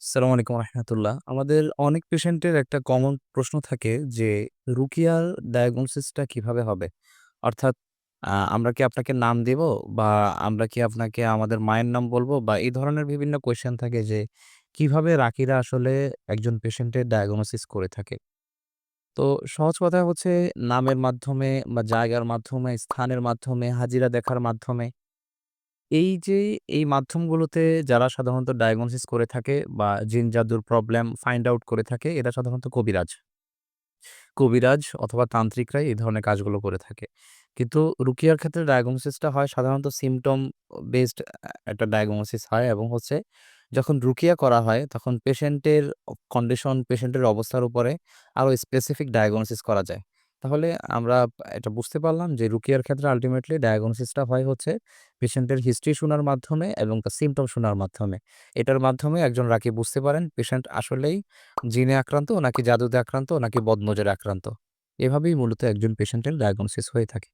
আসসালামু আলাইকুম রহমতুল্লাহ। আমাদের অনেক পেশেন্টের একটা কমন প্রশ্ন থাকে যে, রুকিয়ার ডায়াগনোসিসটা কিভাবে হবে? অর্থাৎ আমরা কি আপনাকে নাম দিব? বা আমরা কি আপনাকে আমাদের মায়ের নাম বলবো? বা এই ধরনের বিভিন্ন কোয়েশ্চেন থাকে যে, কিভাবে রাকিরা আসলে একজন পেশেন্টের ডায়াগনোসিস করে থাকে? তো সহজ কথা হচ্ছে নামের মাধ্যমে বা জায়গার মাধ্যমে, স্থানের মাধ্যমে, হাজিরা দেখার মাধ্যমে এই যে এই মাধ্যমগুলোতে যারা সাধারণত ডায়াগনোসিস করে থাকে বা জিন জাদুর প্রবলেম ফাইন্ড আউট করে থাকে এরা সাধারণত কবিরাজ অথবা তান্ত্রিকরাই এই ধরনের কাজগুলো করে থাকে। কিন্তু রুকিয়ার ক্ষেত্রে ডায়াগনোসিসটা হয় সাধারণত সিম্পটম বেসড একটা ডায়াগনোসিস হয় এবং হচ্ছে যখন রুকিয়া করা হয় তখন পেশেন্টের কন্ডিশন, পেশেন্টের অবস্থার উপরে আরো স্পেসিফিক ডায়াগনোসিস করা যায়। তাহলে আমরা এটা বুঝতে পারলাম যে রুকিয়ার ক্ষেত্রে আল্টিমেটলি ডায়াগনোসিসটা হয় হচ্ছে পেশেন্টের হিস্ট্রি শোনার মাধ্যমে এবং তার সিম্পটম শোনার মাধ্যমে। এটার মাধ্যমে একজন রাকি বুঝতে পারেন পেশেন্ট আসলেই জিনে আক্রান্ত নাকি জাদুতে আক্রান্ত নাকি বদনজরে আক্রান্ত। এভাবেই মূলত একজন পেশেন্টের ডায়াগনোসিস হয়ে থাকে।